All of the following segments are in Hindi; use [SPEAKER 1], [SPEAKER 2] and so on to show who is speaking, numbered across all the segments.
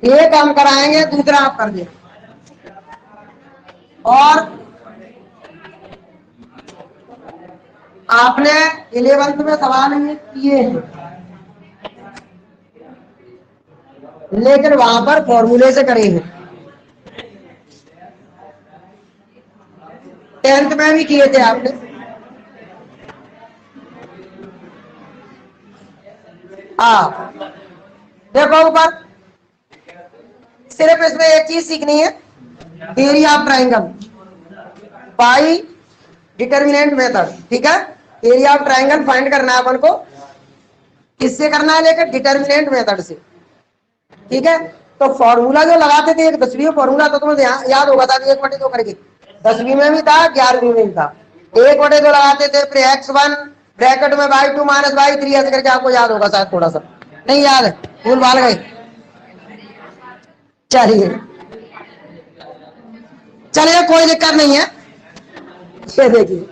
[SPEAKER 1] ये काम कराएंगे, दूसरा आप कर दे। और आपने 11th में सवाल ये किए हैं, लेकिन वहां पर फॉर्मूले से करे हैं। 10th में भी किए थे आपने। देखो ऊपर, सिर्फ इसमें एक चीज सीखनी है, area of triangle by determinant method. ठीक है, एरिया ऑफ ट्राइंगल फाइंड करना है अपन को, किससे करना है, लेकर डिटर्मिनेंट मेथड से। ठीक है, तो फॉर्मूला जो लगाते थे, एक 10वीं फॉर्मूला तो तुम्हें याद होगा था, 1/2 करके 10वीं में भी था, 11वीं में भी था। 1/2 लगाते थे, फिर x1 ब्रैकेट में y2 माइनस y3 ऐसे करके, आपको याद होगा शायद, थोड़ा सा नहीं याद है, भूल भाल गए। चलिए चलिए, कोई दिक्कत नहीं है। ये देखिए,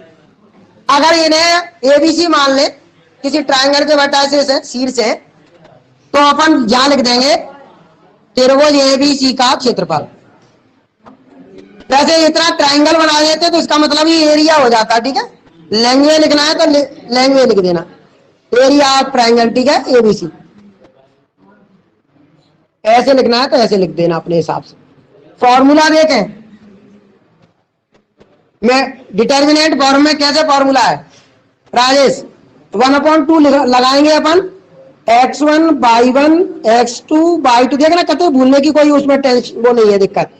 [SPEAKER 1] अगर इन्हें एबीसी मान ले, किसी ट्राइंगल के वर्टाइसेस है, शीर्ष है, तो अपन यहां लिख देंगे त्रिभुज एबीसी का क्षेत्रफल। वैसे इतना ट्राइंगल बना देते तो इसका मतलब ही एरिया हो जाता। ठीक है, लैंग्वेज लिखना है तो लैंग्वेज लिख देना, एरिया ऑफ ट्राइंगल। ठीक है, एबीसी ऐसे लिखना है तो ऐसे लिख देना अपने हिसाब से। फॉर्मूला देखें, मैं डिटर्मिनेंट फॉर्म में कैसे फॉर्मूला है राजेश, 1/2 लगाएंगे अपन, x1 y1 x2 y2। देखना, कतई भूलने की कोई उसमें टेंशन वो नहीं है, दिक्कत।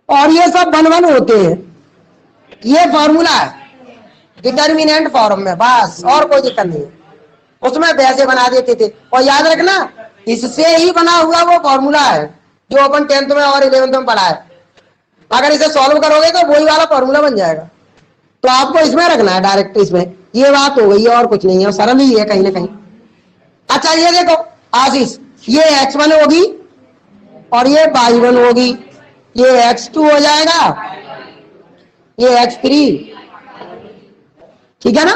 [SPEAKER 1] और ये सब 1/1 होते हैं, ये फॉर्मूला है डिटर्मिनेंट फॉर्म में, बस और कोई दिक्कत नहीं है। उसमें वैसे बना देते थे, और याद रखना इससे ही बना हुआ वो फॉर्मूला है जो अपन 10th में और 11th में पढ़ा है। अगर इसे सॉल्व करोगे तो वही वाला फॉर्मूला बन जाएगा, तो आपको इसमें रखना है डायरेक्ट इसमें। ये बात हो गई है, और कुछ नहीं है, सरल ही है कहीं ना कहीं। अच्छा ये देखो आशीष, ये x1 होगी और ये y1 होगी, ये x2 हो जाएगा, ये x3। ठीक है ना,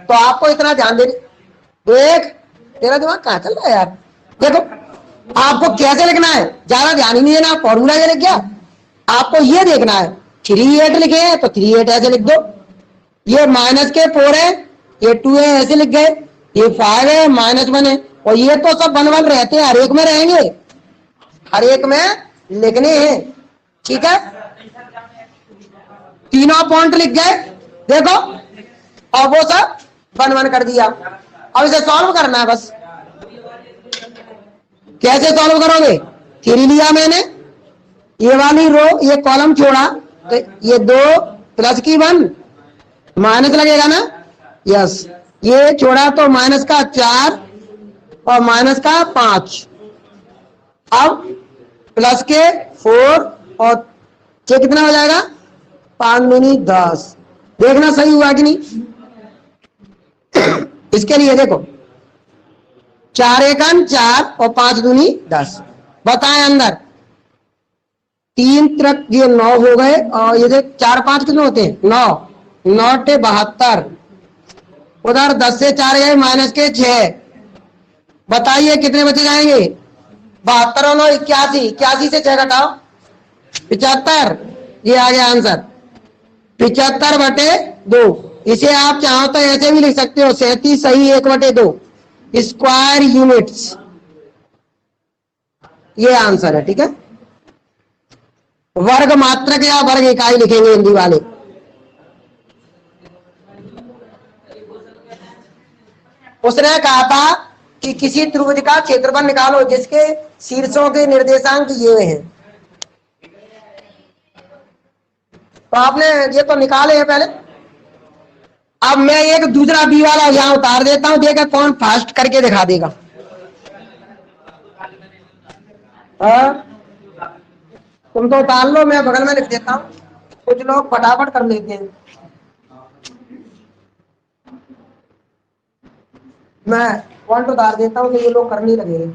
[SPEAKER 1] तो आपको इतना ध्यान देना। देख, तेरा दिमाग कहां चल रहा है यार। देखो आपको कैसे लिखना है, ज्यादा ध्यान ही नहीं देना, फॉर्मूला ये लिख गया, आपको ये देखना है 3/8 लिखे हैं तो 3/8 ऐसे लिख दो, ये -4 है, ये 2 है ऐसे लिख गए, ये 5 है, -1 है, और ये तो सब 1/1 रहते हैं, हर एक में रहेंगे, हर एक में लिखने हैं। ठीक है, तीनों पॉइंट लिख गए, देखो, और वो सब 1/1 कर दिया। अब इसे सॉल्व करना है बस। कैसे सॉल्व करोगे, 3 लिया मैंने, ये वाली रो, ये कॉलम छोड़ा, तो ये 2 प्लस की 1 माइनस लगेगा ना, यस, ये छोड़ा तो माइनस का 4 और माइनस का 5, अब प्लस के 4 और ये कितना हो जाएगा, 5 दूनी 10। देखना सही हुआ कि नहीं। इसके लिए देखो, 4 एकम 4 और 5 दूनी 10, बताएं अंदर 3 तक ये 9 हो गए, और ये 4 5 कितने होते हैं, 9 9 टे 72, उधर 10 से 4 गए माइनस के 6, बताइए कितने बचे जाएंगे, 72 और 9 81, 81 से 6 घटाओ 75, ये आ गया आंसर 75/2। इसे आप चाहो तो ऐसे भी लिख सकते हो, 37 सही 1/2 स्क्वायर यूनिट्स, ये आंसर है। ठीक है, वर्ग मात्रक या वर्ग इकाई लिखेंगे हिंदी वाले। उसने कहा था कि किसी त्रिभुज का क्षेत्रफल निकालो जिसके शीर्षों के निर्देशांक ये हैं, तो आपने ये तो निकाले हैं पहले। अब मैं एक दूसरा बी वाला यहां उतार देता हूं, देखा कौन फास्ट करके दिखा देगा। तुम तो उतार लो, मैं बगल में लिख देता हूं, कुछ लोग फटाफट कर लेते हैं। मैं पॉइंट उतार देता हूं तो ये लोग करने लगेंगे।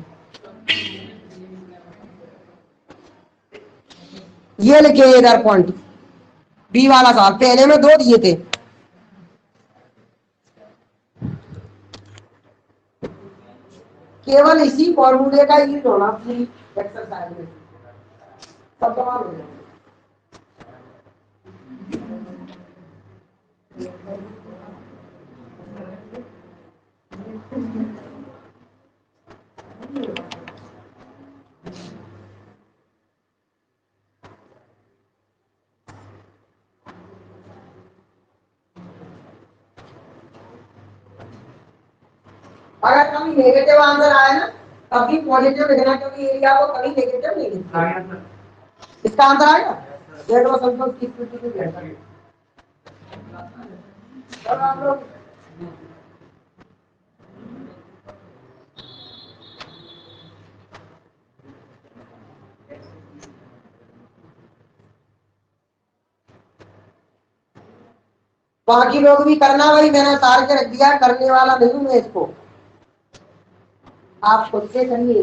[SPEAKER 1] ये लिखिए इधर पॉइंट, बी वाला सवाल, पहले में 2 दिए थे। केवल इसी फॉर्मूले का यूज होना पूरी एक्सरसाइज में, सब सवाल हो जाएंगे। अगर कभी नेगेटिव आंसर आए ना तब भी पॉजिटिव लिखना, क्योंकि एरिया को कभी नेगेटिव नहीं लिखना। इसका आंसर आएगा ये तो संतोष की स्थिति की बेहतर है। चलो आप लोग बाकी लोग भी करना, वही मैंने उतार के रख दिया, करने वाला नहीं हूं मैं इसको, आप खुद से करिए।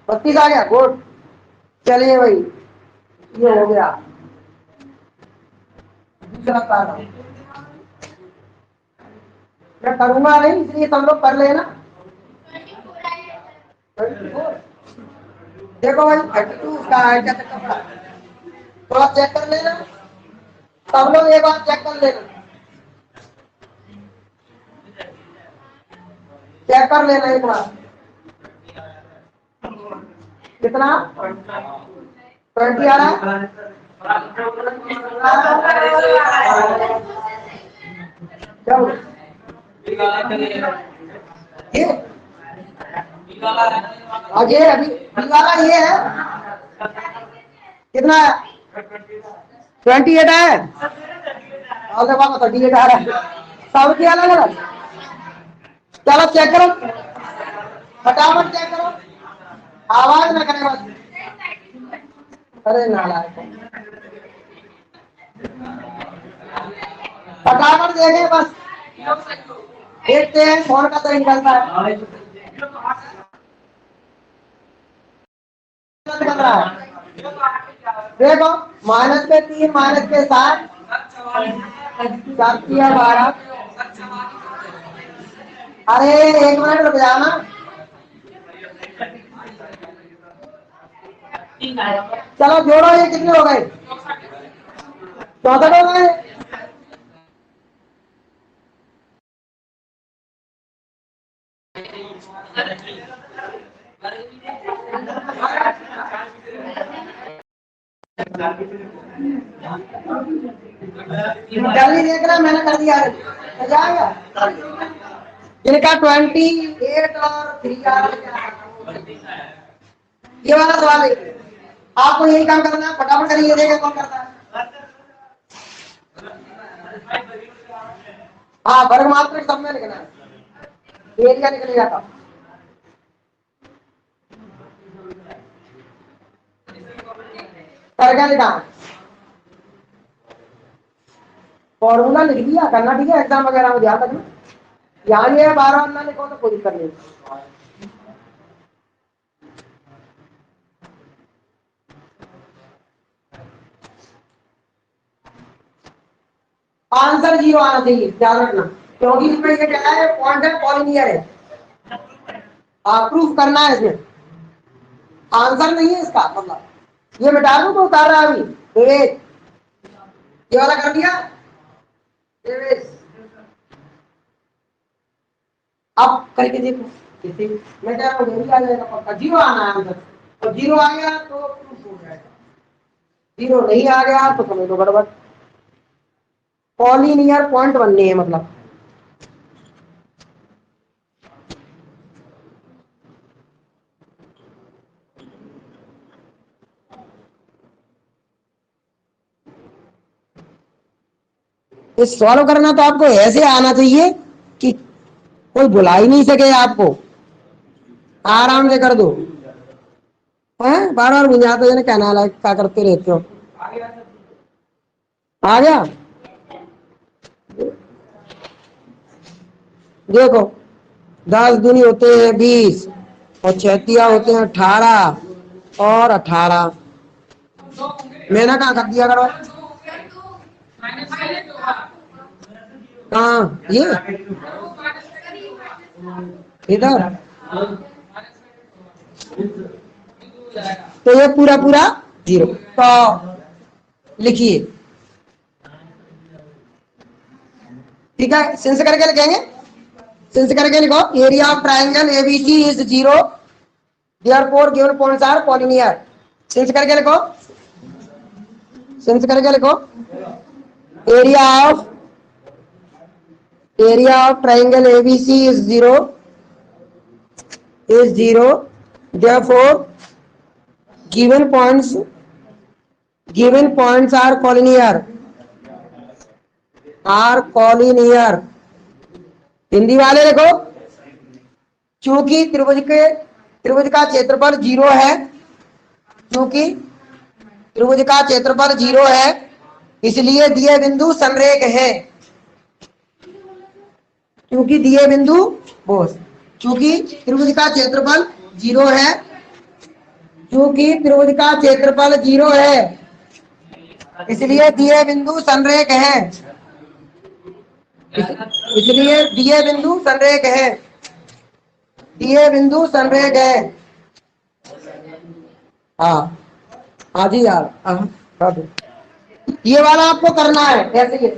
[SPEAKER 1] बत्तीस आ गया, गुड। चलिए भाई ये हो गया दूसरा कार्य। मैं करूंगा नहीं, इसलिए सब लोग कर लेना। देखो भाई 32 उसका है क्या कपड़ा, थोड़ा चेक कर लेना, सब लोग एक बार चेक कर लेना, चेक कर लेना एक बार। कितना 20 आ रहा है? ये ये अभी वाला ये है, कितना है? 28 है। और देखो 38 आ रहा है, सबके अलग अलग। चलो चेक करो, फटाफट चेक करो, आवाज ना करे बस। अरे नालायक, फटाफट देखे बस, देखते हैं कौन का सही निकलता है। निकल रहा है देखो, माइनस पे 3 माइनस पे 7, 7 किया 12। अरे 1 मिनट रुक जाना, चलो जोड़ो, ये कितने हो गए? 64 हो गए। जल्दी देखना, मैंने कर दिया है, जाएगा। इनका 28 और 3 आ रहा है। ये वाला सवाल है, आपको यही काम करना है, फटाफट करिए, देखिए कौन करता है। हाँ वर्ग मात्र सब में लिखना है, एरिया निकल जाता। करके लिखा फॉर्मूला लिख दिया करना, ठीक है, एग्जाम वगैरह में ध्यान रखना। यहाँ ये 12 ना लिखो तो कोई दिक्कत नहीं। आंसर 0 आना चाहिए, ध्यान रखना, क्योंकि इसमें ये क्या है, पॉइंट है, पॉलिनियर है, प्रूफ करना है इसमें, आंसर नहीं है इसका मतलब। ये मिटा दूं तो उतार रहा है अभी, ये वाला कर दिया। अब करके देखो, जैसे मैं कह रहा हूँ जरूर आ जाएगा पक्का, 0 आना है आंसर, और 0 आ गया तो प्रूफ हो जाएगा, 0 नहीं आ गया तो समझ लो गड़बड़। पॉलिनियर पॉइंट बनने है मतलब। इस सॉल्व करना तो आपको ऐसे आना चाहिए कि कोई बुला ही नहीं सके आपको, आराम से कर दो। हैं बार बार बुझाते हो, क्या नाला क्या करते रहते हो। आ गया। देखो 10 दूनी होते हैं 20 और चैतिया होते हैं 18 और 18। मैंने कहा कर दिया करो। कहाँ ये इधर, तो ये पूरा पूरा 0। तो लिखिए, ठीक है, सिंस करके लिखेंगे। सिंस करके लिखो, area of triangle ABC is 0, therefore given points are collinear. Since करके लिखो, सिंस करके लिखो, area of triangle ABC is 0, therefore given points are collinear। Hindi वाले देखो, चूंकि त्रिभुज का क्षेत्रफल 0 है, चूंकि त्रिभुज का क्षेत्रफल 0 है, इसलिए दिए बिंदु संरेख है। क्योंकि दिए बिंदु बोस, चूंकि त्रिभुज का क्षेत्रफल 0 है, चूंकि त्रिभुज का क्षेत्रफल 0 है, इसलिए दिए बिंदु संरेख है, इसलिए दिए बिंदु संरेख है, दिए बिंदु संरेख है। हाँ हाँ जी यार, ये वाला आपको करना है ऐसे ही।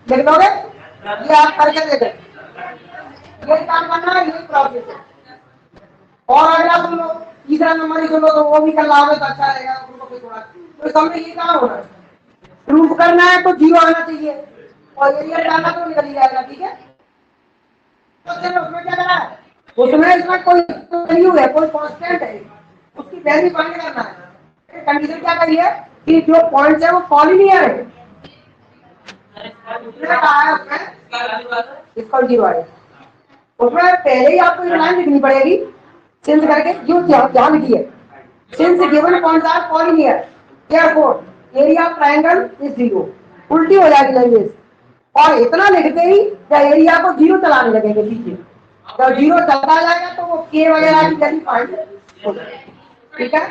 [SPEAKER 1] लिख दोगे, ये आप करके दे दो, ये काम करना है, ये प्रॉब्लम है। और अगला सुन लो, तीसरा नंबर ही सुन लो, तो वो भी कर लाओगे तो अच्छा रहेगा। तो समझे ये काम होना है, प्रूफ करना है तो 0 आना चाहिए, और एरिया डालना तो निकल ही जाएगा। ठीक है, तो चलो उसमें क्या करना है, उसमें इसमें कोई वैल्यू है, कोई कांस्टेंट है, उसकी वैल्यू फाइंड करना है। कंडीशन क्या कही है कि जो पॉइंट्स है वो कॉलिनियर है, इसका 0 आएगा। उसमें पहले ही आपको एक लाइन लिखनी पड़ेगी, सिंस करके जो ध्यान लिखिए, since given points are collinear therefore area of triangle is 0। उल्टी हो जाएगी लैंग्वेज, और इतना लिखते ही या एरिया को 0 चलाने लगेंगे पीछे, जब 0 चलता जाएगा तो वो के वगैरह की वैल्यू फाइंड हो जाएगी। ठीक है,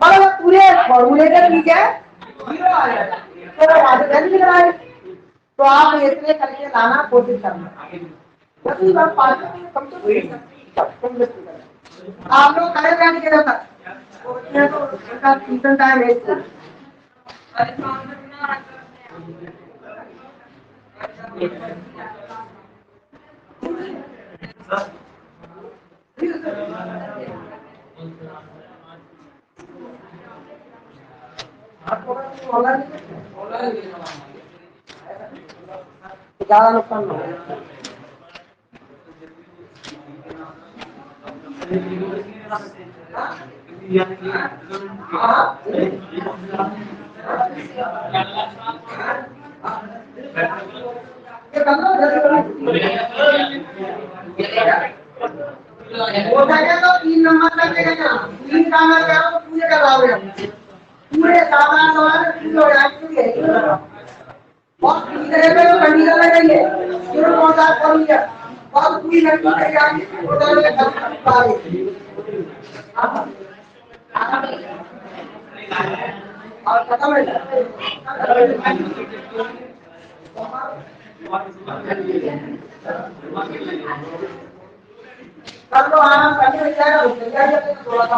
[SPEAKER 1] मतलब पूरे फॉर्मूले के नीचे 0 आ जाएगा, तो वहां से वैल्यू निकल आएगी। तो आप इतने करके लाना कोशिश करना, आप लोग करे बैठ के रहता तो ट्यूशन टाइम है। ज्यादा नुकसान ना हो। हो जाएगा तो 3 नंबर लगेगा, 3 काम करो पूरे करवाओगे, पूरे साधारण सवाल पूरे हो जाएंगे। और तीसरे पे तो कंडीशन लगाइए, शुरू कौन सा करूंगा, और पूरी लड़की तैयारी हो जाएगी। और खत्म है कर लो, आराम करके मिल जाएगा, थोड़ा सा